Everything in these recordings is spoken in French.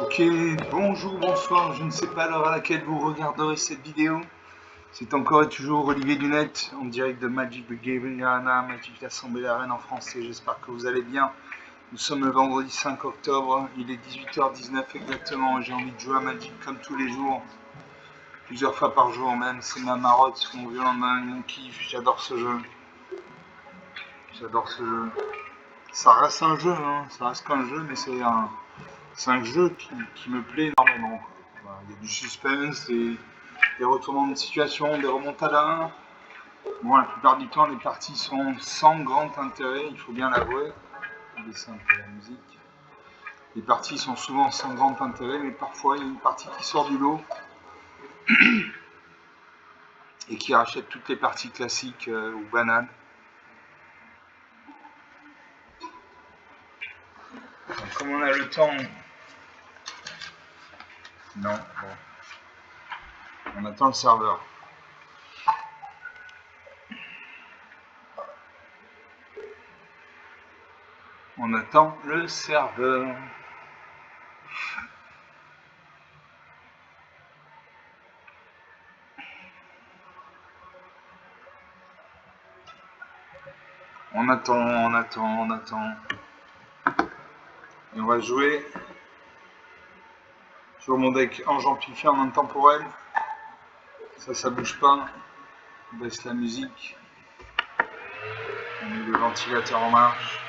Ok, bonjour, bonsoir, je ne sais pas l'heure à laquelle vous regarderez cette vidéo. C'est encore et toujours Olivier Lunette en direct de Magic the Gathering Arena, Magic l'Assemblée d'Arène en français. J'espère que vous allez bien. Nous sommes le vendredi 5 octobre, il est 18h19 exactement. J'ai envie de jouer à Magic comme tous les jours, plusieurs fois par jour même. C'est ma marotte, c'est mon violon de main, mon kiff. J'adore ce jeu. J'adore ce jeu. Ça reste un jeu, hein. Ça reste qu'un jeu, mais c'est un jeu qui me plaît énormément. Voilà, il y a du suspense, des retournements de situation, des remontadas. Bon, la plupart du temps, les parties sont sans grand intérêt, il faut bien l'avouer. Je vais baisser un peu la musique. Les parties sont souvent sans grand intérêt, mais parfois il y a une partie qui sort du lot et qui rachète toutes les parties classiques ou banales. Donc, comme on a le temps... Non, bon. On attend le serveur. On attend le serveur. On attend. Et on va jouer sur mon deck Ange amplifié en intemporel. Ça bouge pas. On baisse la musique. On met le ventilateur en marche.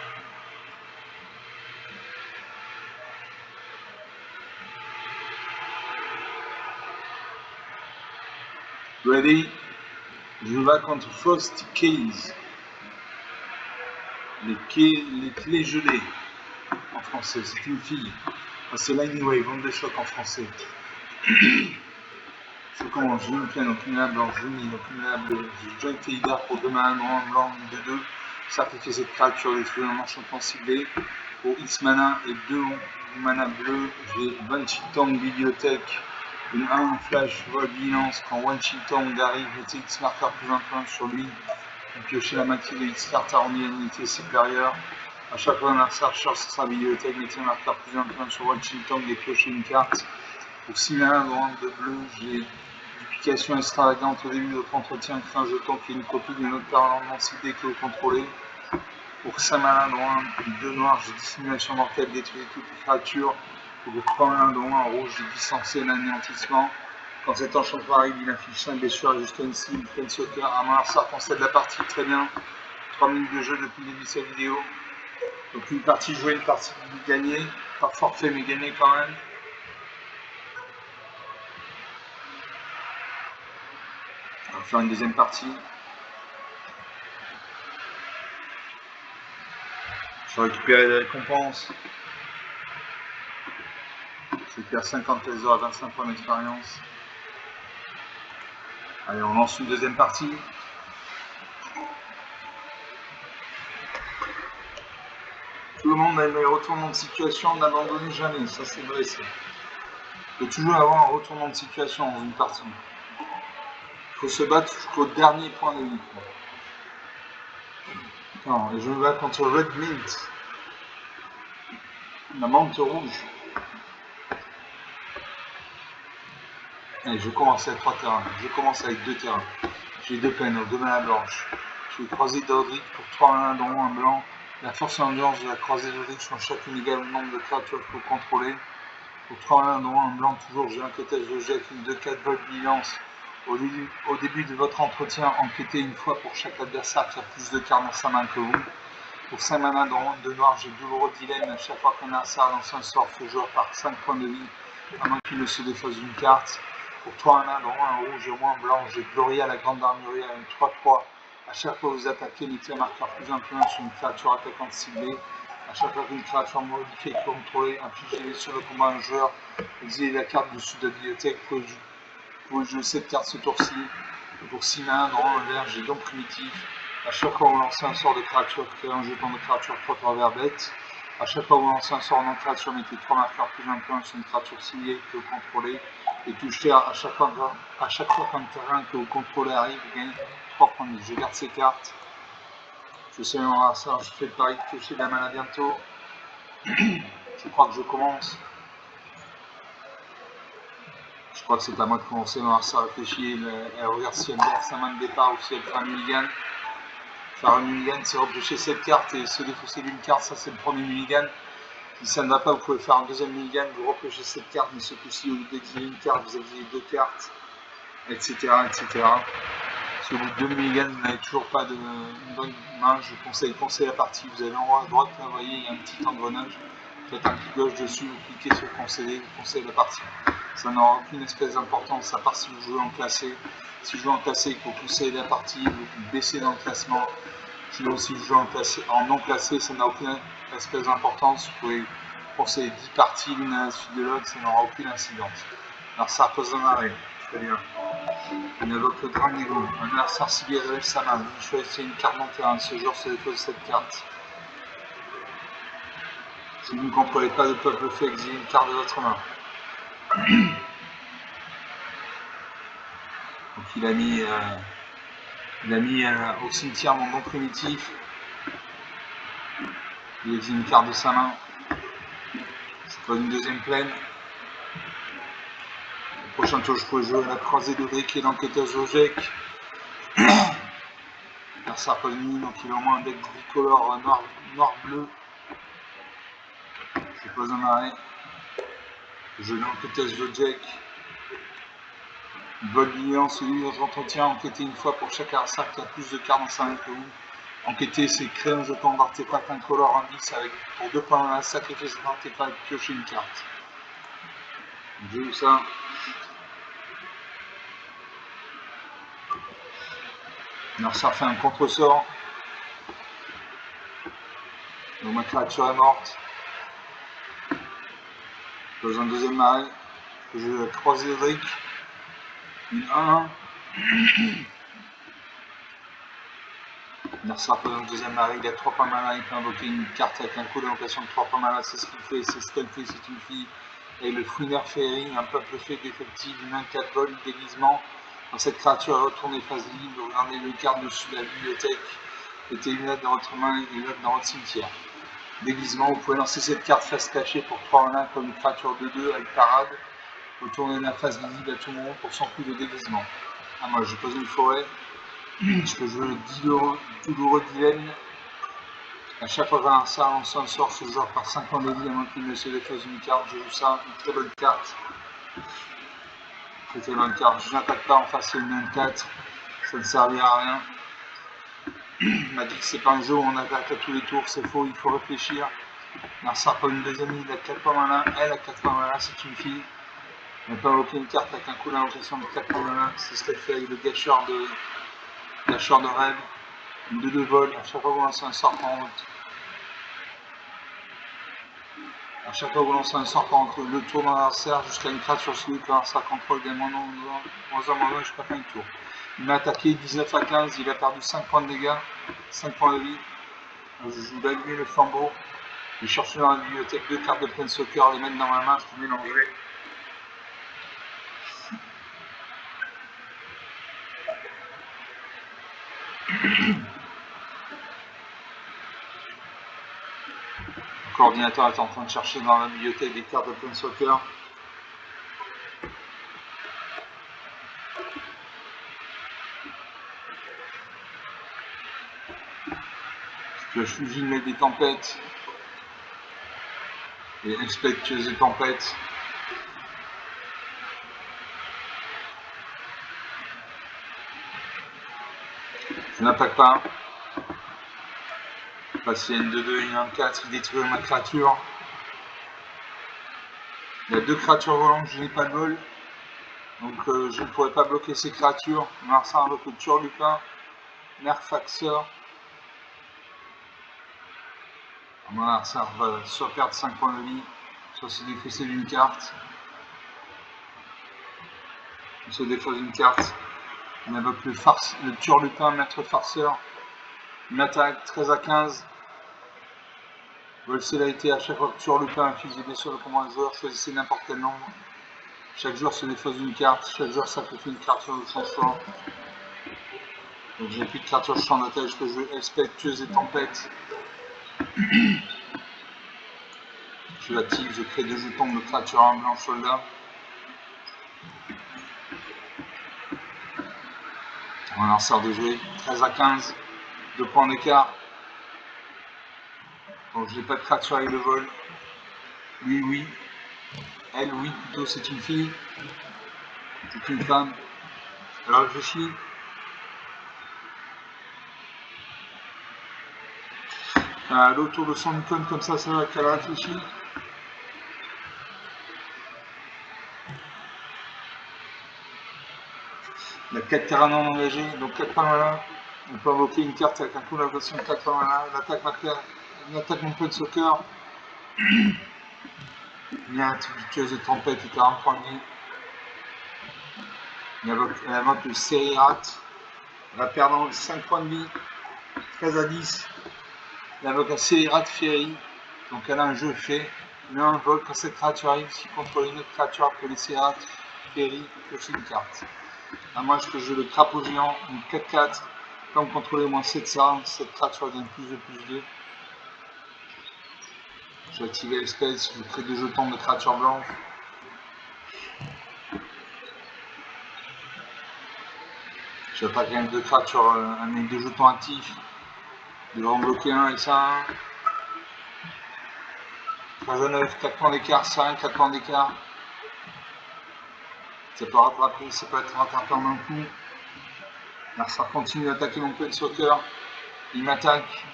Ready? Je vais contre Frosty Keys. Les clés gelées en français. C'est une fille. C'est Lightning Wave, onde de choc en français. Je commence, je me plains, aucune lame blanche, je mine, aucune lame bleue. J'ai joint Teidar pour 2 mana, noir, blanc, 2-2. Sacrifier cette créature, détruire un enchantement ciblé. Pour X mana et 2 mana bleus, j'ai Banshee Tongue Bibliothèque. Une 1 flash vol vigilance. Quand One Tongue arrive, mettez X marqueur plus un point sur lui. Vous piochez la moitié de X carte à unité supérieure. A chaque fois un adversaire charge sa bibliothèque, mettez un marqueur plus un point sur One Tongue et piochez une carte. Pour 6 mana, de bleu, j'ai duplication extravagante au début de votre entretien, crée un jeton qui est une copie d'une autre permanente ciblée que vous contrôlez. Pour 5 mana, 2 noirs, j'ai dissimulation mortelle, détruire toutes les créatures. Pour 3 mana, un rouge, j'ai distancé l'anéantissement. Quand cet enchantement arrive, il affiche 5 blessures jusqu'à une cible, pleine sauter. Un adversaire concède la partie, très bien. 3 minutes de jeu depuis le début de cette vidéo. Donc une partie jouée, une partie gagnée. Pas forfait, mais gagnée quand même. On va faire une deuxième partie. Je vais récupérer les récompenses. Je perds 50 trésors à 25 points d'expérience. Allez, on lance une deuxième partie. Tout le monde aime les retournements de situation, n'abandonnez jamais, ça c'est vrai. Il faut toujours avoir un retournement de situation dans une partie. Il faut se battre jusqu'au dernier point de vie. Non, et je me bats contre Red Mint. La menthe rouge. Allez, je commence avec 3 terrains. Je commence avec 2 terrains. J'ai 2 peines, 2 manas blanches. J'ai croisé d'Odric pour 3 manas dont un blanc. La force et l'endurance de la croisée d'Odric sont chacune égale au nombre de créatures qu'il faut contrôler. Pour 3 manas dont un blanc, toujours j'ai un cottage de jet, une 2-4 vol vigilance. Au début de votre entretien, enquêtez une fois pour chaque adversaire qui a plus de cartes dans sa main que vous. Pour 5 mana dans de noir, j'ai douloureux dilemme. À chaque fois qu'un adversaire lance un sort, ce joueur perd 5 points de vie, à moins qu'il ne se défausse d'une carte. Pour 3 mana dans un rouge et moins blanc, j'ai Gloria la grande armurière, une 3-3. À chaque fois que vous attaquez, mettez un marqueur plus un sur une créature attaquante ciblée. À chaque fois qu'une créature modifiée est contrôlée, infligez sur le combat un joueur, exilez la carte dessus de la bibliothèque. Vous pouvez jouer cette carte ce tour-ci. Pour 6 mana dans un vert, j'ai Don Primitif. À chaque fois que vous lancez un sort de créature, créez un jeton de créature 3 par vert bête. À chaque fois que vous lancez un sort de créature, mettez 3 marqueurs plus un point sur une créature ciblée que vous contrôlez. Et touchez à chaque fois qu'un terrain que vous contrôlez arrive, vous gagnez 3 points de vie. Je garde ces cartes. Je sais mon ça, je fais le pari de piocher de la mana bientôt. Je crois que je commence. crois que c'est à moi de commencer. Alors ça réfléchit, elle regarde si elle garde sa main de départ ou si elle fait un mulligan. Faire un mulligan, c'est repêcher cette carte et se défausser d'une carte, ça c'est le premier mulligan. Si ça ne va pas, vous pouvez faire un deuxième mulligan, vous repêchez cette carte, mais ce coup-ci, au lieu d'exiler une carte, vous exilez deux cartes, etc. etc. Si au bout de deux mulligans, vous n'avez toujours pas une bonne main, je vous conseille la partie. Vous avez en haut à droite, là, vous voyez, il y a un petit engrenage. Faites un clic gauche dessus, vous cliquez sur conseiller, vous conseillez la partie. Ça n'aura aucune espèce d'importance, à part si vous jouez en classé. Si vous jouez en classé et que vous conseillez la partie, vous baissez dans le classement. Sinon, si vous jouez en non classé, ça n'a aucune espèce d'importance. Vous pouvez conseiller 10 parties l'une à la suite de l'autre, ça n'aura aucune incidence. Alors ça repose dans l'arrêt, très bien. On évoque le grand niveau. Un adversaire ciblé relève sa main. Vous choisissez une carte dans le terrain. Ce joueur se dépose cette carte. Si vous ne contrôlez pas le peuple fait, exilez une carte de votre main. Donc il a mis au cimetière mon nom primitif. Il exile une carte de sa main. Je pose une deuxième plaine. Le prochain tour, je peux jouer à la croisée d'Audric et l'enquêteuse Ojek. L'adversaire pose une ligne, donc il a au moins un deck bicolore noir-bleu. Je pose un arrêt. Je l'enquêteuse Ojek. Bonne lien, celui dont j'entretiens, enquêter une fois pour chaque adversaire qui a plus de cartes dans sa main que vous. Enquêter, c'est créer un jeton d'artefact incolore indice avec pour 2 points à sacrifier cet artefact, piocher une carte. Je joue ça. Alors ça fait un contre-sort. Donc ma créature est morte. Je pose un deuxième arrêt. Je vais croiser Rick. Une 1-1. L'adversaire pose un deuxième arrêt. Il a 3 points mana. Il peut invoquer une carte avec un coup d'invocation de 3 points mana. C'est ce qu'il fait. C'est ce qu'elle fait. C'est une fille. Et le Fouiner Féerie, un peuple fait d'effectifs, une main 4 vols, déguisement. Dans cette créature est retournée phase libre, regardez le carte dessus de la bibliothèque, mettez une note dans votre main et une note dans votre cimetière. Déguisement, vous pouvez lancer cette carte face cachée pour 3 en 1 comme une créature de 2 avec parade. Retournez la face visible à tout moment pour son coup de déguisement. Ah, moi je pose une forêt, je peux jouer le douloureux dilemme. À chaque fois qu'un ça lance un sort, ce joueur par 5 points de vie, à moins qu'il ne se défausse une carte, je joue ça, une très bonne carte. Très bonne carte, je n'attaque pas en face, c'est une 4, ça ne servira à rien. Il m'a dit que c'est pas un jeu où on attaque à tous les tours, c'est faux, il faut réfléchir. Narsa prend une deuxième ligne, il a 4 points malin, elle a 4 points malin, c'est une fille. Elle peut invoquer une carte avec un coup d'invocation de 4 points malin, c'est ce qu'elle fait avec le gâcheur de rêve. Une 2 de vol, à chaque fois que vous lancez un sort en route. À chaque fois que vous lancez un sort entre le tour d'un adversaire jusqu'à une créature celui que l'adversaire contrôle gagne moins 1 jusqu'à fin du tour. Il m'a attaqué 19 à 15, il a perdu 5 points de dégâts, 5 points de vie. Je joue d'allumer le flambeau. Je cherche dans la bibliothèque 2 cartes de Planeswalker, les mettre dans ma main, je les mélangerai. Le coordinateur est en train de chercher dans la bibliothèque des cartes de Planeswalker. Je suis mettre des tempêtes. Et respectueuse des tempêtes. Je n'attaque pas. Passer une 2-2, une 1-4, il détruit ma créature. Il y a 2 créatures volantes, je n'ai pas de vol. Donc je ne pourrais pas bloquer ces créatures. Marsa invoque le Turlupin. Nerfaxeur. Marsa va soit perdre 5 points de vie, soit se défausser d'une carte. Il se défausse d'une carte. On invoque le Turlupin, Maître Farceur. Une attaque 13 à 15. Vol célérité, à chaque fois que Turlupin inflige des blessures de combat à un joueur, choisissez n'importe quel nombre. Chaque joueur se défausse d'une carte, chaque joueur sacrifie une créature de son choix. Donc j'ai plus de créatures de champ d'attaque, je peux jouer Expectueuse et Tempête. Je l'active, je crée 2 jetons de créatures en blanc soldat. On en sort de jouer 13 à 15, 2 points d'écart. Donc je n'ai pas de créature avec le vol. Lui, oui. Elle, oui, plutôt, c'est une fille. C'est une femme. Elle réfléchit. Autour de son icône comme ça va qu'elle réfléchit. Il y a 4 terrains non engagés, donc 4 points malins. On peut invoquer une carte avec un coup d'invocation de 4 points malins. Une attaque mon peu de soccer. Il y a un tueuse de tempête et 40 points de vie. Elle invoque le Sérirat. Elle va perdre 5 points de vie. 13 à 10. Elle invoque un Sérirat Ferry. Donc elle a un jeu fait. Mais un vol quand cette créature arrive, si contrôle une autre créature que les Sérirat Ferry, pioche une carte. À moins que je joue le crapaud géant, une 4-4. Comme contrôler au moins 7 ça, cette créature donne plus de plus 2. Je vais activer l'espèce, je crée 2 jetons de créatures blanches. Je vais pas quand même 2 créatures avec 2 jetons actifs. Je vais en bloquer un et ça. 3 à 9, 4 points d'écart, ça rien, 4 points d'écart. Ça peut rattraper, ça peut être rattrapé en un coup. Alors ça continue d'attaquer mon peu de soccer. Il m'attaque.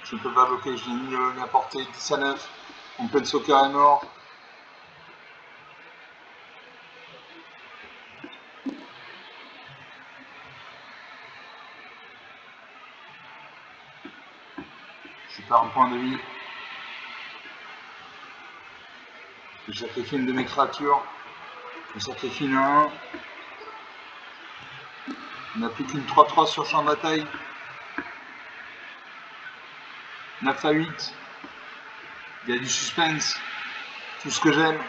Je ne peux pas bloquer, je l'ai mis à la portée, 10 à 9. Mon peu de soccer est mort. Je perds un point de vie. Je sacrifie une de mes créatures. Je sacrifie une 1. On n'a plus qu'une 3-3 sur champ de bataille. 9 à 8. Il y a du suspense. Tout ce que j'aime.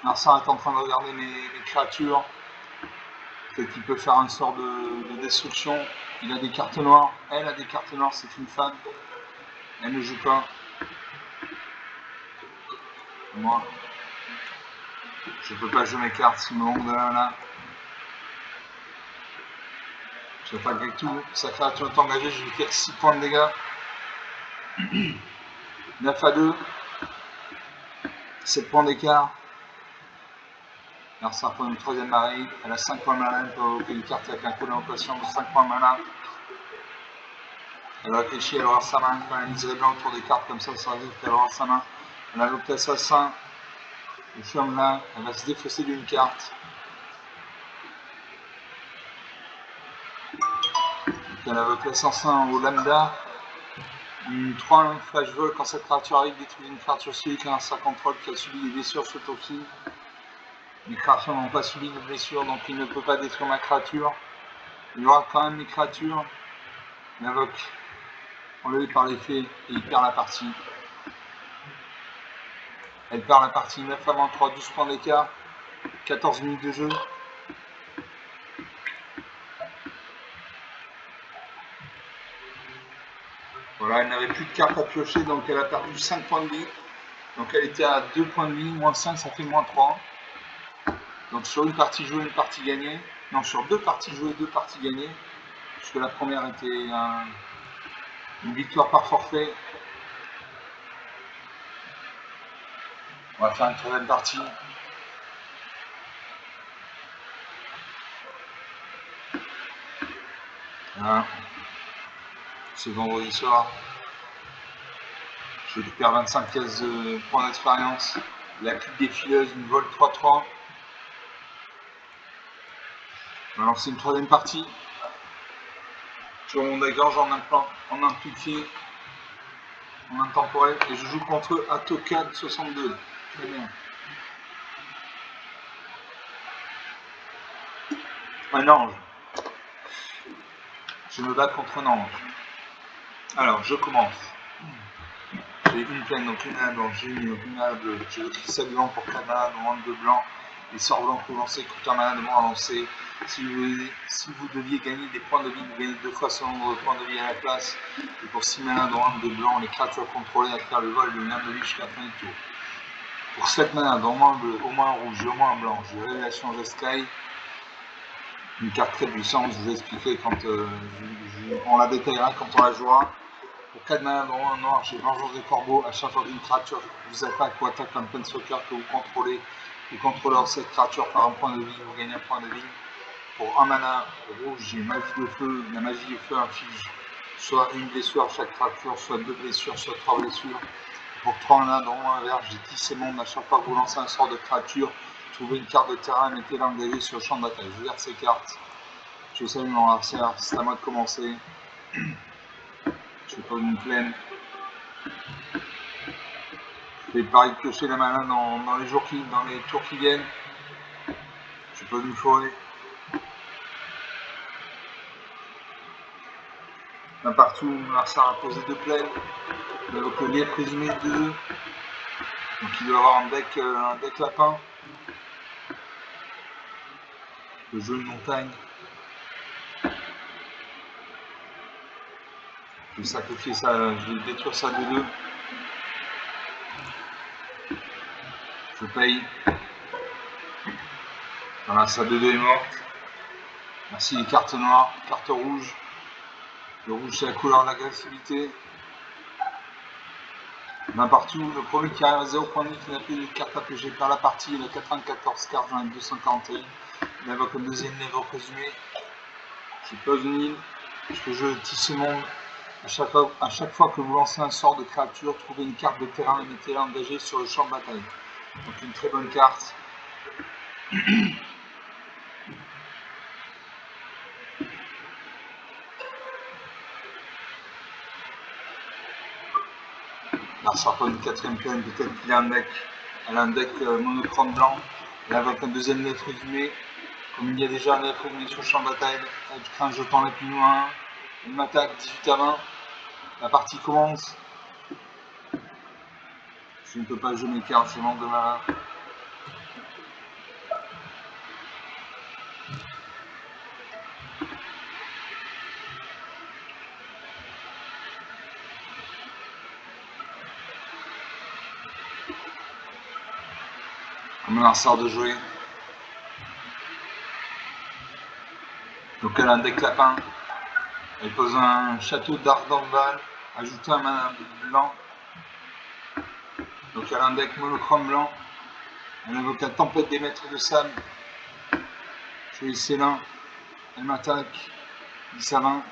Narcin est en train de regarder mes créatures. Peut-être qu'il peut faire un sort de destruction. Il a des cartes noires. Elle a des cartes noires, c'est une femme. Elle ne joue pas. Moi, je ne peux pas jouer mes cartes si le monde là. Je n'attaque avec tout. Sa créature est engagée, je vais faire 6 points de dégâts. 9 à 2. 7 points d'écart. Narcin prend une 3ème marée. Elle a 5 points malin. Elle peut invoquer une carte avec un coup d'invocation de 5 points malin. Elle réfléchit, elle aura sa main. Quand elle liserait blanc autour des cartes comme ça veut dire qu'elle aura sa main. Elle invoque l'assassin. Le ferme là. Elle va se défausser d'une carte. Elle invoque l'assassin au lambda. Une 3 flash vol quand cette créature arrive, détruit une créature suivie qui a un sac contrôle qui a subi des blessures sur Toki. Les créatures n'ont pas subi de blessures, donc il ne peut pas détruire ma créature. Il y aura quand même mes créatures. Il invoque enlevé par l'effet et il perd la partie. Elle perd la partie 9 avant 3, 12 points d'écart, 14 minutes de jeu. Voilà, elle n'avait plus de cartes à piocher, donc elle a perdu 5 points de vie. Donc elle était à 2 points de vie, moins 5, ça fait moins 3. Donc sur une partie jouée, une partie gagnée. Non, sur 2 parties jouées, 2 parties gagnées. Puisque la première était une victoire par forfait. On va faire une 3ème partie. Voilà. C'est vendredi soir. Je récupère 25 cases de points d'expérience. La clique des fileuses, une vol 3-3. On va lancer une 3ème partie. Je mon dégage en impliqué, en intemporel, et je joue contre Atocad 62. Très bien. Un ange. Je me bats contre un ange. Alors, je commence. J'ai une plaine, donc une mana blanche, j'ai une mana bleue. J'ai le cristal blanc pour 4 mana, donc 2 blancs. Les sorts blancs pour lancer, coûtent un mana de moins à lancer. Si vous deviez gagner des points de vie, vous gagnez 2 fois son nombre de points de vie à la place. Et pour 6 mana, dont 1 de blanc, les créatures contrôlées à faire le vol de lien de vie jusqu'à la fin du tour. Pour 7 mana, dont au moins un bleu, au moins un rouge, au moins un blanc, j'ai Révélation Jeskai. Une carte très puissante, je vous expliquerai quand on la détaillera quand on la jouera. Pour 4 mana en noir, j'ai Vengeance des Corbeaux. À chaque fois qu'une créature vous attaque ou attaque un Planeswalker que vous contrôlez, le contrôleur de cette créature par un point de vie, vous gagnez un point de vie. Pour 1 mana rouge, j'ai Magie de Feu. La magie de feu inflige soit une blessure à chaque créature, soit 2 blessures, soit 3 blessures. Pour 3 mana dans un vert, j'ai Tissé Monde. À chaque fois que vous lancez un sort de créature, trouvez une carte de terrain et mettez-la engagée sur le champ de bataille. Je garde ces cartes. Je salue mon adversaire, c'est à moi de commencer. Je pose une plaine. Je fais pareil de piocher la mana dans les tours qui viennent. Je pose une forêt. Là partout, mon adversaire a posé 2 plaines. Donc le lièvre présumé 2. Donc il doit avoir un deck lapin. Le jeu de montagne. Je vais sacrifier ça, je vais détruire ça de 2. Je paye. Voilà, ça de 2 est morte. Merci les cartes noires, carte rouge. Le rouge c'est la couleur de l'agressivité. Main partout, le premier qui arrive à 0 point de vie qui n'a plus de cartes à piocher par la partie, il a 94 cartes, j'en ai 241. Il invoque un deuxième lèvre présumé. Je pose une île, je joue le Tissé Monde. À chaque fois que vous lancez un sort de créature, trouvez une carte de terrain et mettez-la engagée sur le champ de bataille. Donc une très bonne carte. Là, ça reprend une 4ème plaine, peut-être qu'il a un deck. Elle a un deck monochrome blanc. Elle invoque un deuxième lettre résumé. Comme il y a déjà un lettre résumé sur le champ de bataille, elle craint jetant la plus loin. Il m'attaque 18 à 20. La partie commence. Je ne peux pas jouer mes cartes, je manque de mana. Comme un sort de jouer. Donc elle a un deck lapin. Elle pose un château d'Ardorval, ajoute un mana blanc. Donc elle a un deck monochrome blanc. Elle invoque la tempête des maîtres de sable. Je vais essayer l'un. Elle m'attaque. 10 à 20.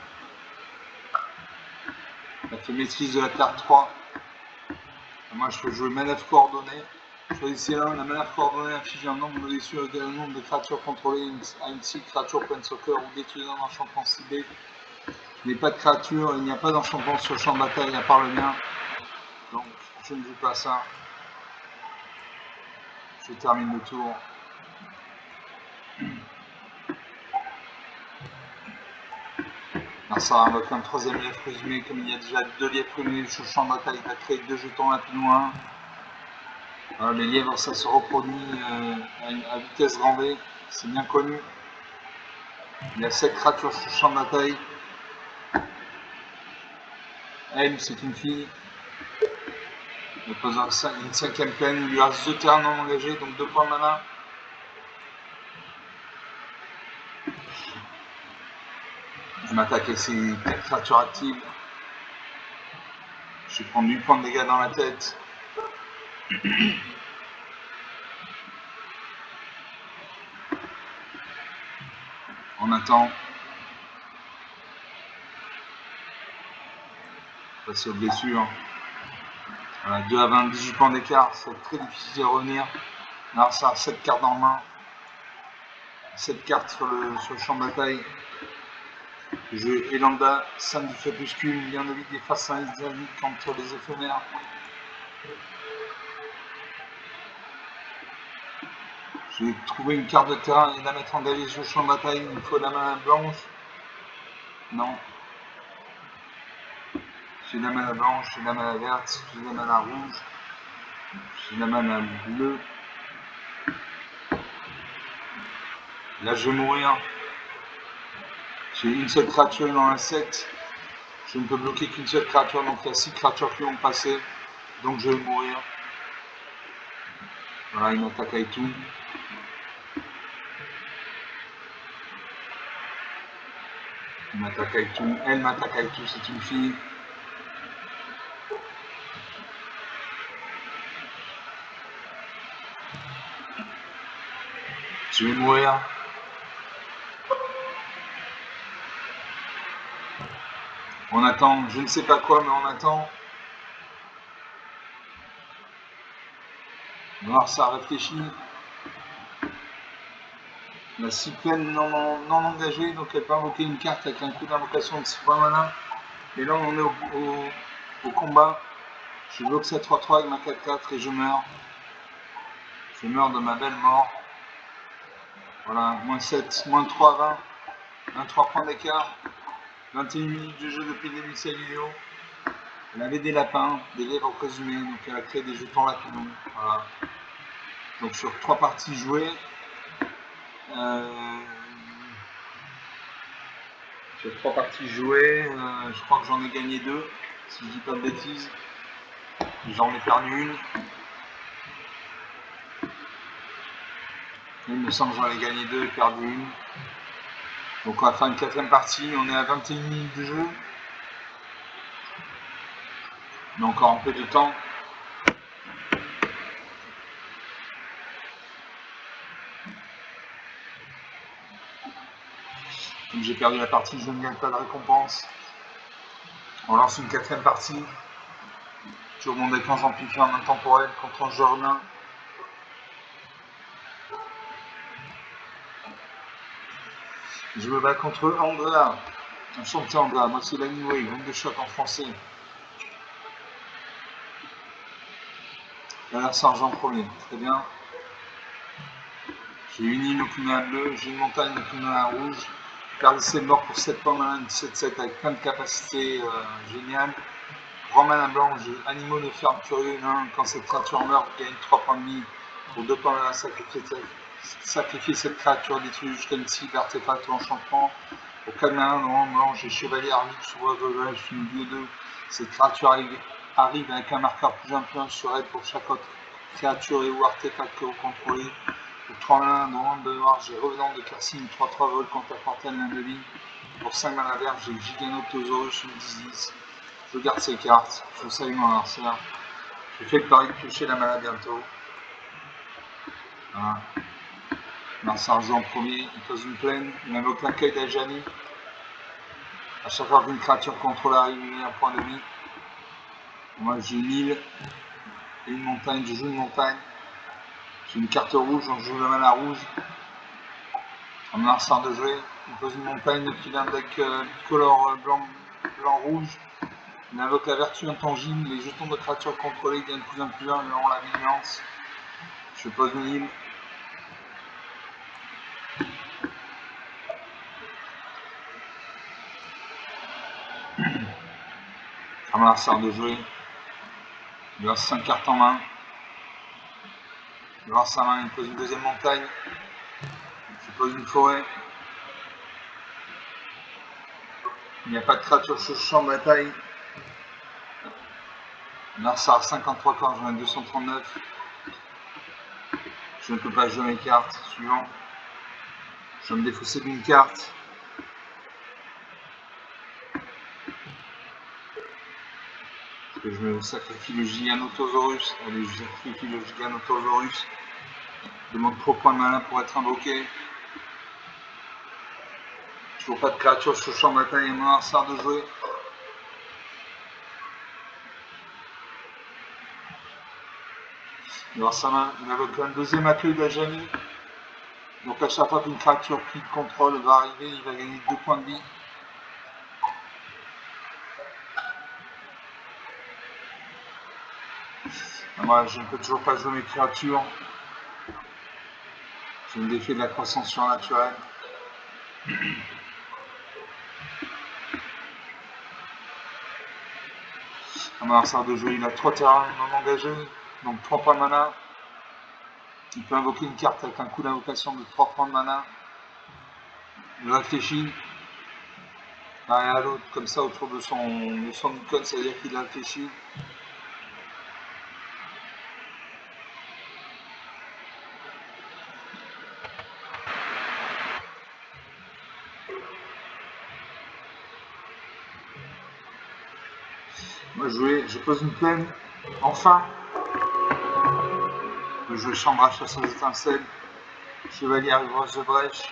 Elle fait maîtrise de la carte 3. Et moi je peux jouer manœuvre coordonnée. Choisissez l'un, la manœuvre coordonnée inflige un nombre de blessures égal au nombre de créatures contrôlées à une cible créature Planeswalker ou détruisant un enchantement ciblé. Je n'ai pas de créature, il n'y a pas d'enchantement sur le champ de bataille à part le mien. Donc je ne joue pas ça. Je termine le tour. Ça invoque un 3ème lièvre résumé, comme il y a déjà 2 lièvres résumés sur le champ de bataille, il a créé 2 jetons à plus loin. Les lièvres, ça se reproduit à vitesse grand V, c'est bien connu. Il y a 7 créatures sur le champ de bataille. M, c'est une fille. Elle pose une 5ème plaine, il lui reste 2 terrains non engagés, donc 2 points de mana. Je m'attaque avec ces 4 créatures actives. Je vais prendre 8 points de dégâts dans la tête. On attend. Passer aux blessures. Voilà, 2 à 20, 18 points d'écart, c'est très difficile de revenir. Alors ça a 7 cartes en main. 7 cartes sur le champ de bataille. Le jeu Elanda, Sam du crépuscule, Lianovic des façons islamiques contre les éphémères. J'ai trouvé une carte de terrain et la mettre engagée sur le champ de bataille. Il me faut la main blanche. Non. J'ai la mana blanche, j'ai la mana verte, j'ai la mana rouge, j'ai la mana bleue. Là je vais mourir. J'ai une seule créature dans la 7. Je ne peux bloquer qu'une seule créature, donc il y a 6 créatures qui vont passer. Donc je vais mourir. Voilà, il m'attaque avec tout. Il m'attaque avec tout, elle m'attaque avec tout, c'est une fille. Je vais mourir. On attend, je ne sais pas quoi, mais on attend. Noir, ça réfléchit. La cyclone non engagée, donc elle peut invoquer une carte avec un coup d'invocation de 6 points mana. Et là on est au combat. Je bloque cette 3-3 avec ma 4-4 et je meurs. Je meurs de ma belle mort. Voilà, moins 7, moins 3 à 20. 23 points d'écart. 21 minutes de jeu depuis le début de cette vidéo. Elle avait des lapins, des lèvres présumées, donc elle a créé des jetons lapinons. Voilà. Donc sur 3 parties jouées, je crois que j'en ai gagné 2, si je dis pas de bêtises. J'en ai perdu une. Il me semble que j'en ai gagné 2 et perdu une. Donc on va faire une 4ème partie, on est à 21 minutes de jeu. On a encore un peu de temps. Comme j'ai perdu la partie, je ne gagne pas de récompense. On lance une 4ème partie. Toujours mon défense amplifiée en intemporel contre un Jordan. Je me bats contre Andrea. Enchanté Andrea, moi c'est l'animé, groupe de choc en français. L'alerte sergent premier, très bien. J'ai une île au climat bleu, j'ai une montagne au climat rouge. Perdez de mort pour 7 points mana, une 7-7 avec plein de capacités géniales. Grand mana blanc, j'ai animaux de ferme curieux, quand cette créature meurt, vous gagnez 3 points de vie. Pour 2 points mana, sacrifier cette créature détruite jusqu'à une cible, artefact ou enchantement. Pour 4 mana, grand blanc, j'ai chevalier arbitre sous voie, je suis une 2-2. Cette créature arrive avec un marqueur +1/+1 sur elle pour chaque autre créature et ou artefact que vous contrôlez. Pour 3 mana, dans de noir, j'ai revenant de Kersim, 3-3 vol contre la portail main de vie. Pour 5 mana vert, j'ai Giganotosaurus, une 10-10. Je garde ces cartes, je salue mon adversaire. Je fais le pari de piocher la mana bientôt. Voilà. Mars Argent premier, il pose une plaine, il m'invoque l'accueil d'Ajani. À chaque fois qu'une créature contrôle arrive, il met un point de vie. Moi j'ai une île et une montagne, je joue une montagne. J'ai une carte rouge, donc je joue la mana rouge. En Mars de jouer, il pose une montagne depuis d'un deck color blanc-rouge. Il invoque la vertu intangible, les jetons de créatures contrôlées gagnent +1/+1 et auront la vigilance. Je pose une île. Mars de jouer. Il a 5 cartes en main. Il va sa main, il pose une deuxième montagne. Je pose une forêt. Il n'y a pas de créature sur le champ de bataille. Mars a 53 corps, j'en ai 239. Je ne peux pas jouer mes cartes. Suivant. Je vais me défausser d'une carte. Parce que je me sacrifie le Giganotosaurus. Allez, je sacrifie le Giganotosaurus. Je demande trop de points de mana pour être invoqué. Toujours pas de créature sur le champ de bataille et mon sert de jouer. Il va sa main, il invoque un deuxième accueil d'Ajani. Donc à chaque fois qu'une créature pris de contrôle va arriver, il va gagner 2 points de vie. Moi, je ne peux toujours pas jouer mes créatures. Je me défie de la croissance surnaturelle. Un adversaire de jeu, il a 3 terrains non engagés, donc 3 points de mana. Il peut invoquer une carte avec un coup d'invocation de 3 points de mana. Il réfléchit d'un et à l'autre, comme ça, autour de son icône, ça veut dire qu'il réfléchit. Moi je pose une plaine, enfin. Je joue chambre à chasse aux étincelles, chevalier à grosse de brèche,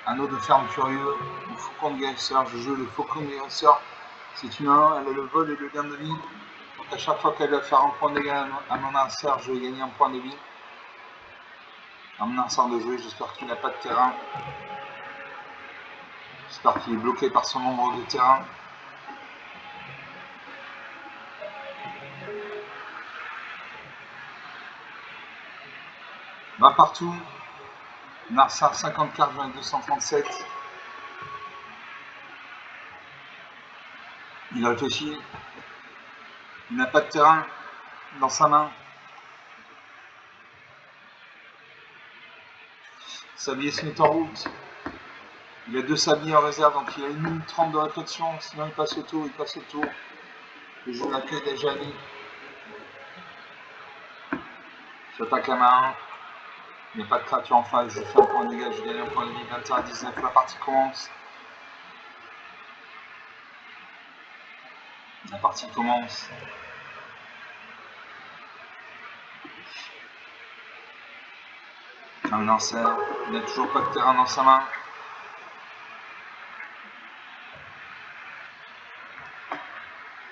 anneau de ferme furieux, ou faucon de guérisseur. Je joue le faucon de guérisseur. C'est une 1, elle a le vol et le gain de vie. Donc à chaque fois qu'elle va faire un point de dégâts à mon adversaire, je vais gagner un point de vie. À mon adversaire de jouer, j'espère qu'il n'a pas de terrain. J'espère qu'il est bloqué par son nombre de terrain. Va partout. Narsar 50 cartes, 237. Il réfléchit. Il n'a pas de terrain dans sa main. Sablier se met en route. Il a 2 sabliers en réserve, donc il a 1 minute 30 de réflexion. Sinon il passe le tour, Je joue l'accueil d'Ajani. J'attaque la main 1. Il n'y a pas de créature en face, je fais un point de dégâts, je gagne un point de vie. 21 à 19, la partie commence. La partie commence. Un lanceur, il n'a toujours pas de terrain dans sa main.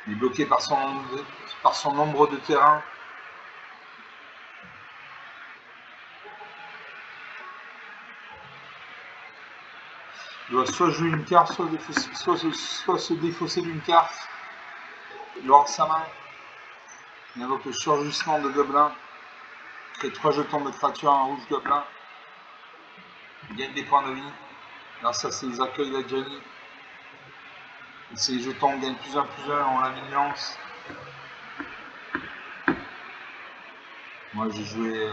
Il est bloqué par son nombre de terrain. Il doit soit jouer une carte, soit se défausser d'une carte. Il aura sa main. Il invoque le surgissement de gobelin. Crée 3 jetons de créature, un rouge gobelin. Il gagne des points de vie. Grâce à ses accueils d'Adjani. Et ses jetons gagnent plus 1, ont la vigilance. Moi j'ai joué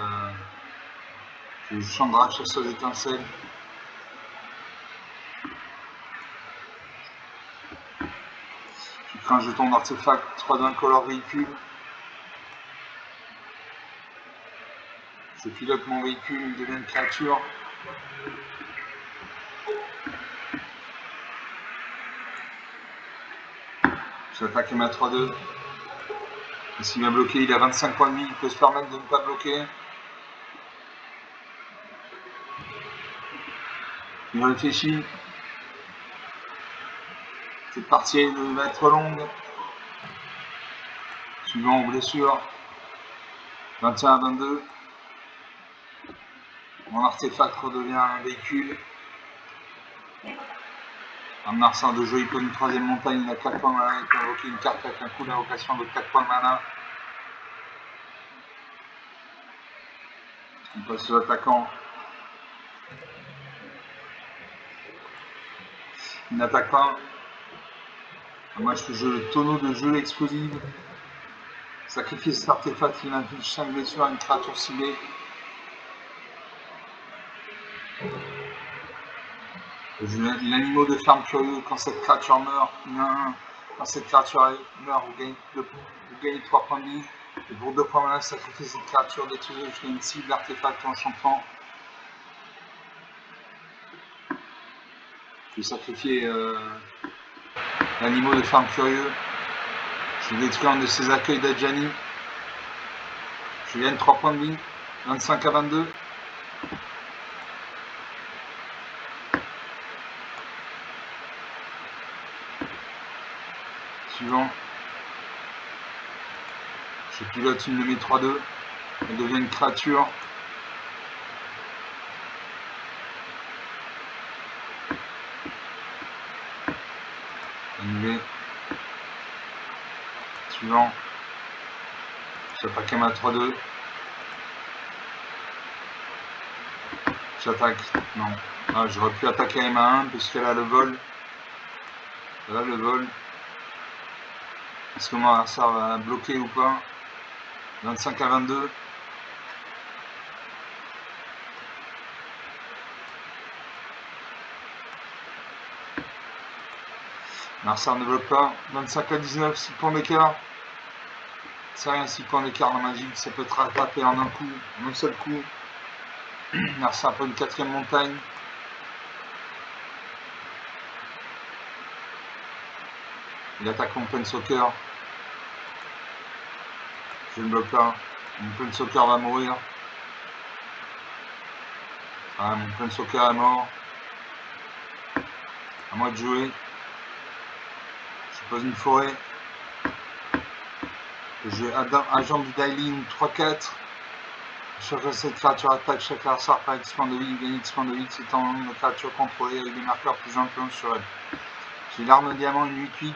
Chandra, chasseuse étincelle. J'ai pris un jeton d'artefact, 3 d'un color véhicule. Je pilote mon véhicule, il devient une créature. J'attaque ma 3-2. Et s'il m'a bloqué, il a 25 points de vie, il peut se permettre de ne pas bloquer. Il réfléchit. Cette partie va être longue. Suivant aux blessures. 21 à 22. Mon artefact redevient un véhicule. Un arsenal de jeu, il peut une 3ème montagne, il a 4 points de mana, il peut invoquer une carte avec un coup d'invocation de 4 points de mana. Il passe sur l'attaquant. Il n'attaque pas. Moi je joue le tonneau de jeu explosif. Sacrifier cet artefact, il inflige 5 blessures à une créature ciblée. L'animal de ferme curieux, quand cette créature meurt, quand cette créature meurt, vous gagnez 3 points de vie. Et pour 2 points de mana, sacrifiez cette créature, détruisez jusqu'à une cible d'artefact ou enchantement. Je vais sacrifier l'animal de ferme curieux. Je vais détruire un de ses accueils d'Adjani. Je gagne 3 points de vie. 25 à 22. Suivant. Je pilote une de mes 3-2. Elle devient une créature. Annulé. Suivant. J'attaque à ma 3-2. J'attaque. Non. Ah, j'aurais pu attaquer à MA1 puisqu'elle a le vol. Elle a le vol. Est-ce que mon adversaire va bloquer ou pas? 25 à 22. L'adversaire ne bloque pas. 25 à 19, 6 points d'écart. C'est rien, 6 points d'écart dans Magic, ça peut être rattrapé en un coup, en un seul coup. L'adversaire peut une 4ème montagne. Il attaque mon pen soccer. Je ne bloque pas. Mon pen soccer va mourir. Ah, mon pen soccer est mort. À moi de jouer. Je pose une forêt. Je vais agent du Dailin 3-4. Chaque cette créature attaque, chaque adversaire par expand de vie, gagne expand de vie, c'est en une créature contrôlée avec des marqueurs plus influents sur elle. J'ai l'arme diamant, une 8-8.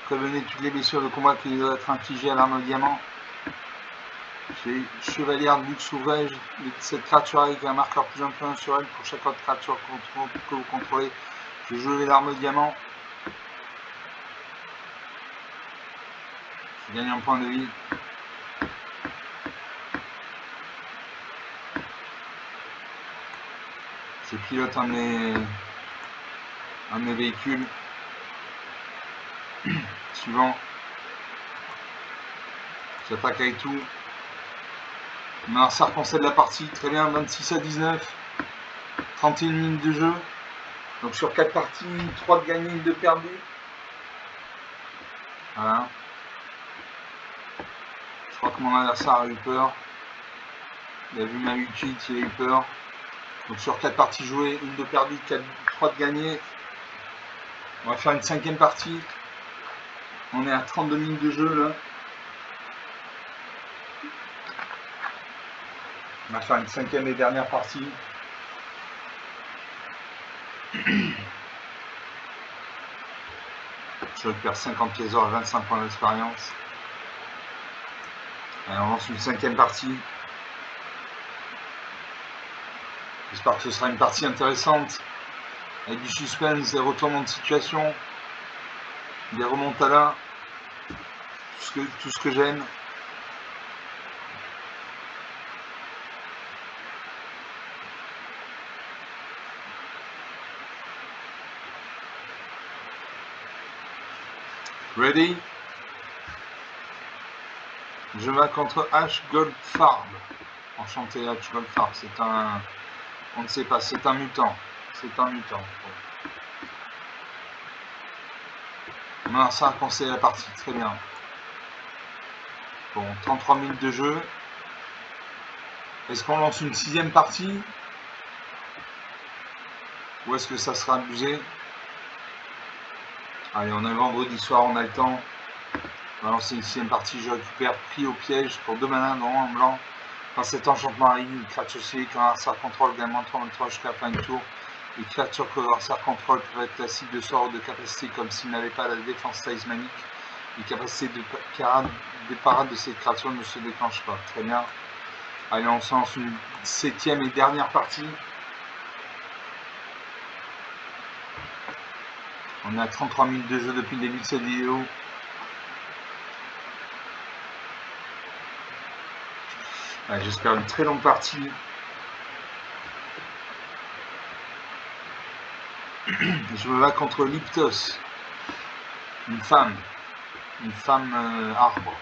Prévenez toutes les blessures de combat qui doivent être infligées à l'arme diamant. J'ai chevalière de luxe sauvage. Cette créature avec un marqueur plus influent sur elle pour chaque autre créature que vous contrôlez. Je joue l'arme diamant. Je gagne un point de vie. Je pilote un de mes véhicules. Suivant. J'attaque avec tout. Mon adversaire concède la partie. Très bien, 26 à 19. 31 minutes de jeu. Donc sur 4 parties, 3 de gagnés, 1 de perdu. Voilà. Je crois que mon adversaire a eu peur. Il a vu ma 8-8, il a eu peur. Donc sur 4 parties jouées, 1 de perdu, 3 de gagnés. On va faire une 5e partie. On est à 32 minutes de jeu là. On va faire une 5e et dernière partie. Je récupère 50 pièces d'or et 25 points d'expérience. Allez, on lance une 5e partie. J'espère que ce sera une partie intéressante. Avec du suspense, des retournements de situation, des remontadas, tout ce que j'aime. Ready? Je vais contre H Goldfarb. Enchanté H Goldfarb, c'est un... On ne sait pas, c'est un mutant. C'est un mutant. Non, ça a conseillé la partie, très bien. Bon, 33 minutes de jeu. Est-ce qu'on lance une 6e partie? Ou est-ce que ça sera abusé? Allez, on est vendredi soir, on a le temps. On va lancer une 6e partie. Je récupère pris au piège pour 2 manins dans un blanc. Dans cet enchantement arrive une créature civique en adversaire contrôle gagne -3/-3 jusqu'à la fin du tour. Les créatures que l'adversaire contrôle peuvent être la cible de sort ou de capacité comme s'ils n'avaient pas la défense talismanique. Les capacités de parade de ces créatures ne se déclenchent pas. Très bien. Allez, on se lance une 7e et dernière partie. On est à 33 minutes de jeu depuis le début de cette vidéo. J'espère une très longue partie. Je me bats contre Liptos, une femme arbre.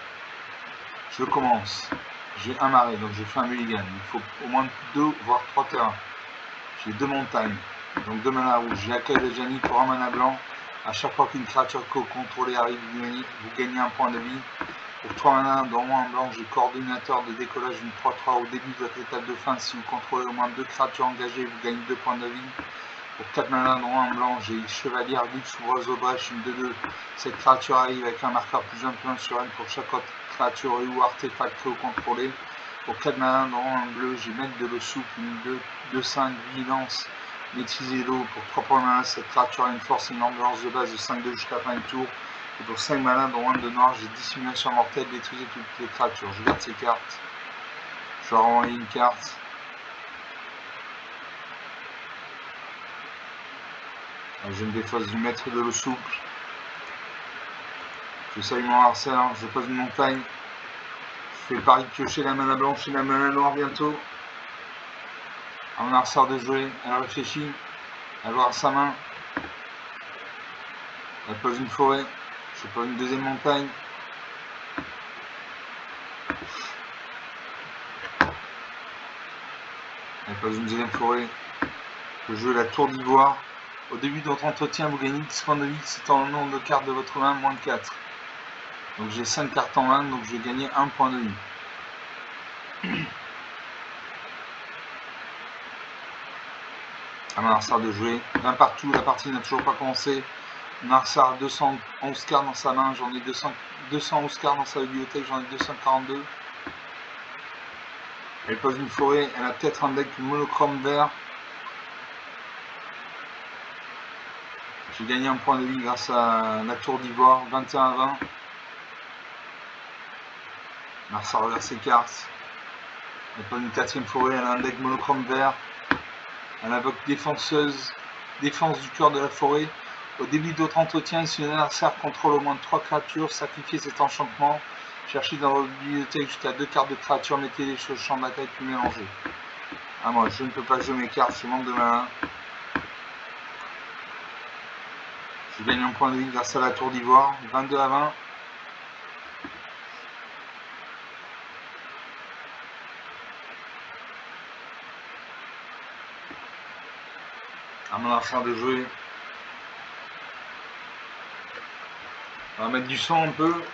Je commence. J'ai un marais, donc j'ai fait un mulligan. Il faut au moins 2 voire 3 terrains. J'ai 2 montagnes, donc 2 manas rouges. J'ai accueil de Jani pour un mana blanc. À chaque fois qu'une créature contrôlée arrive, vous gagnez un point de vie. Pour 3 manas, dans un blanc, j'ai coordinateur de décollage une 3-3 au début de votre étape de fin. Si vous contrôlez au moins 2 créatures engagées, vous gagnez 2 points de vie. Pour 4 manas, dans un blanc, j'ai chevalière luxe ou oiseau brèche, une 2-2. Cette créature arrive avec un marqueur plus influent sur elle pour chaque autre créature ou artefact que vous contrôlez. Pour 4 manas, dans un bleu, j'ai maître de l'eau souple, une 2-5, vigilance, maîtriser l'eau. Pour 3 points de mana, cette créature a une force et une endurance de base de 5-2 jusqu'à la fin du tour. Et pour 5 manas, dans un de noir, j'ai dissimulation mortelle, maîtriser toutes les créatures. Je garde ces cartes. Je vais renvoyer une carte. Je me défausse du maître de l'eau souple. Je salue mon harcèlement, je pose une montagne. Je fais le pari de piocher la mana blanche et la mana noire bientôt. À mon harcèlement de jouer, elle réfléchit. Elle voit sa main. Elle pose une forêt. Je pose une 2e montagne. Elle pose une 2e forêt. Je joue la tour d'ivoire. Au début de votre entretien, vous gagnez X points de vie, c'est en le nombre de cartes de votre main, moins de 4. Donc j'ai 5 cartes en main, donc je vais gagner 1 point de vie. Narsar de jouer, 1 partout, la partie n'a toujours pas commencé. Narsar a 211 cartes dans sa main, j'en ai 211 cartes dans sa bibliothèque, j'en ai 242. Elle pose une forêt, elle a peut-être un deck monochrome vert. J'ai gagné 1 point de vie grâce à la tour d'ivoire, 21 à 20. Narsar regarde ses cartes. Elle pose une 4ème forêt, elle a un deck monochrome vert. Elle invoque défense du cœur de la forêt. Au début de votre entretien, si l'adversaire contrôle au moins 3 créatures, sacrifiez cet enchantement. Cherchez dans votre bibliothèque jusqu'à 2 cartes de créatures, mettez-les sur le champ de bataille puis mélangez. Moi je ne peux pas jouer mes cartes, je manque de mana. Je gagne 1 point de vie grâce à la tour d'ivoire, 22 à 20. Narsar de jouer. On va mettre du sang un peu.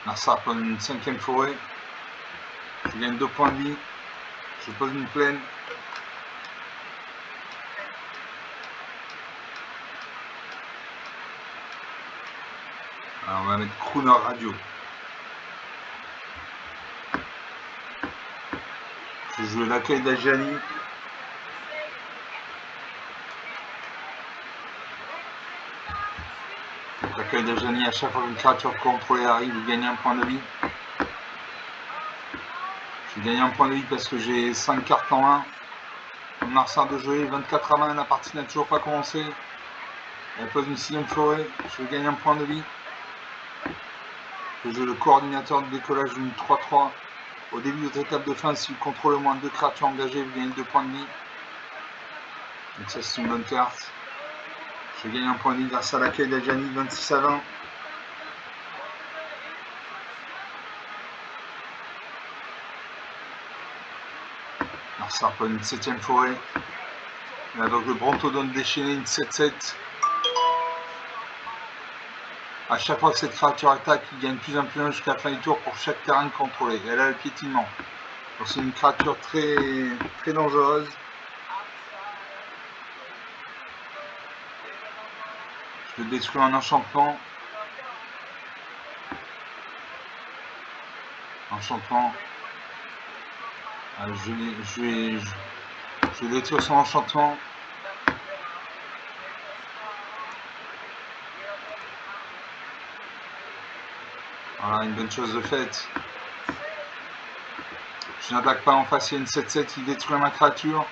Narsar pose une 5ème forêt. Je gagne 2 points de vie. Je pose une plaine. Alors on va mettre Crooner Radio. Je joue l'accueil d'Ajani. L'accueil d'Ajani, à chaque fois qu'une créature contrôlée arrive, vous gagnez 1 point de vie. Je gagne 1 point de vie parce que j'ai 5 cartes en main. Narsar de jouer, 24 à 20, la partie n'a toujours pas commencé. Elle pose une 6ème forêt, je gagne 1 point de vie. Je joue le coordinateur de décollage d'une 3-3. Au début de votre étape de fin, si vous contrôlez au moins 2 créatures engagées, vous gagnez 2 points de vie. Donc ça c'est une bonne carte. Je gagne 1 point de vie grâce à l'accueil d'Ajani, 26 à 20. Narsar prend une 7ème forêt. Il a donc le Brontodon déchaîné, une 7-7. À chaque fois que cette créature attaque, il gagne plus 1 jusqu'à la fin du tour pour chaque terrain contrôlé. Elle a le piétinement. Donc c'est une créature très, très dangereuse. Je peux détruire un enchantement. Enchantement. Je vais détruire son enchantement. Voilà, une bonne chose de faite. Je n'attaque pas en face, il y a une 7-7 qui détruit ma créature.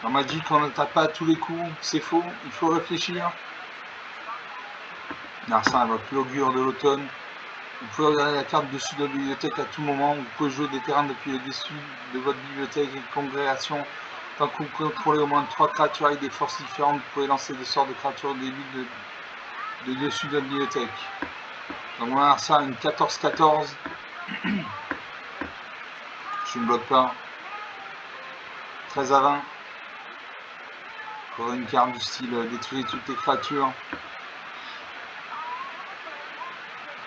Dans Magic, on n'attaque pas à tous les coups, c'est faux, il faut réfléchir. Narsar invoque l'augure de l'automne. Vous pouvez regarder la carte dessus de la bibliothèque à tout moment. Vous pouvez jouer des terrains depuis le dessus de votre bibliothèque et congrégation. Tant que vous contrôlez au moins 3 créatures avec des forces différentes, vous pouvez lancer des sorts de créatures au début de dessus de la bibliothèque. Donc on a ça, une 14-14. Je ne bloque pas. 13 à 20. Encore une carte du style détruire toutes les créatures.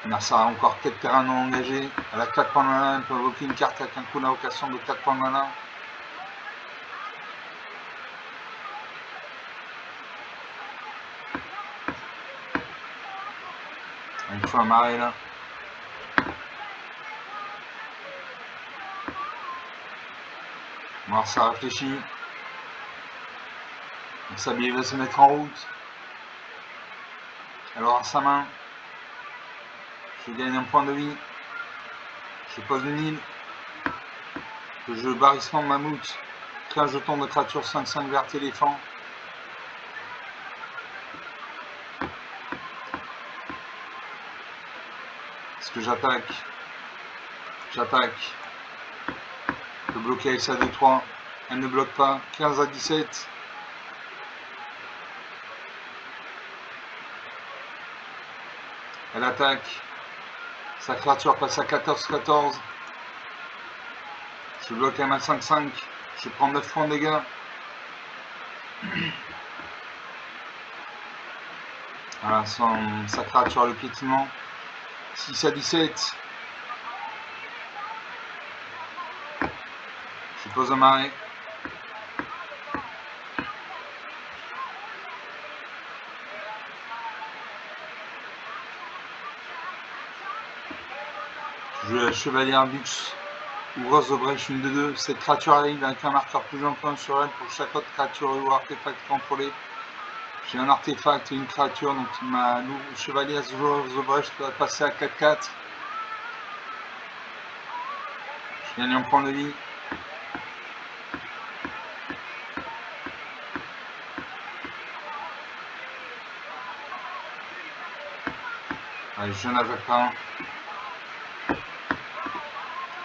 Narsar a encore 4 terrains non engagés. Elle a 4 points de mana. Elle peut invoquer une carte avec un coup d'invocation de 4 points de mana. Il faut un marais là. Narsar réfléchit. Donc sa bille va se mettre en route. Alors à sa main, je gagne 1 point de vie. Je pose une île. Je joue barrissement de mammouth. Crée un jeton de créature 5-5 vert éléphant. Est-ce que j'attaque? J'attaque. Je peux bloquer avec sa 2-3. Elle ne bloque pas. 15 à 17. Elle attaque. Sa créature passe à 14-14. Je bloque à ma 5-5. Je prends 9 points de dégâts. Voilà, sa créature le piétinement. 6 à 17. Je pose un marais. Je joue la chevalière Bux. Ouvreuse de brèche, une de 2. Cette créature arrive avec un marqueur plus important sur elle pour chaque autre créature ou artefact contrôlé. J'ai un artefact et une créature, donc ma chevalière Ouvreuse de brèche va passer à 4-4. Je gagne un point de vie. Allez, je n'attaque pas.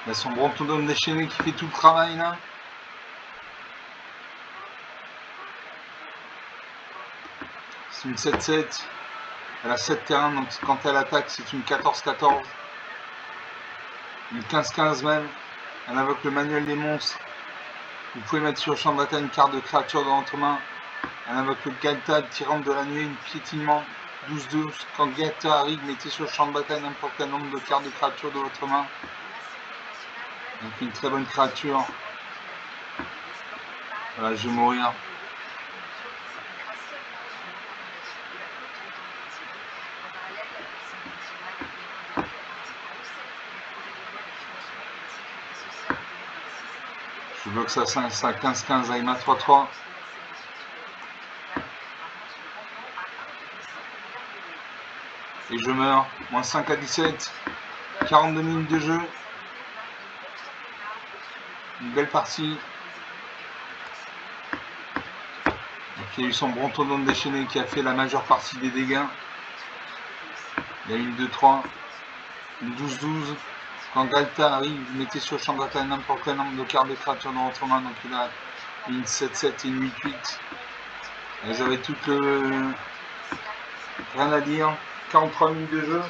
Il y a son brontodome déchaîné qui fait tout le travail là. C'est une 7-7. Elle a 7 terrains, donc quand elle attaque, c'est une 14-14. Une 15-15 même. Elle invoque le manuel des monstres. Vous pouvez mettre sur le champ de bataille une carte de créature dans votre main. Elle invoque le Galta, tyrante de la nuit, une piétinement. 12-12. Quand Galta arrive, mettez sur le champ de bataille n'importe quel nombre de cartes de créature de votre main. Donc une très bonne créature. Voilà, je vais mourir. Je bloque ça 15-15 avec ma 3-3. Et je meurs. Moins 5 à 17. 42 minutes de jeu. Une belle partie. Il y a eu son brontodome déchaîné qui a fait la majeure partie des dégâts. Il y a une 2-3. Une 12-12. Quand Galta arrive, vous mettez sur le champ de bataille n'importe quel nombre de cartes de créatures dans votre main. Donc il a une 7-7 et une 8-8. Elles avaient toutes rien à dire. 43 minutes de jeu.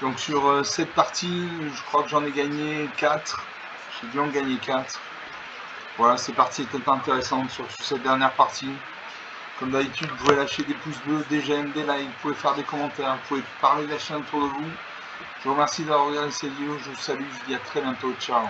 Donc sur cette partie, je crois que j'en ai gagné 4. J'ai dû en gagner 4. Voilà, ces parties étaient intéressantes sur cette dernière partie. Comme d'habitude, vous pouvez lâcher des pouces bleus, des j'aime, des likes, vous pouvez faire des commentaires, vous pouvez parler de la chaîne autour de vous. Je vous remercie d'avoir regardé cette vidéo, je vous salue, je vous dis à très bientôt, ciao.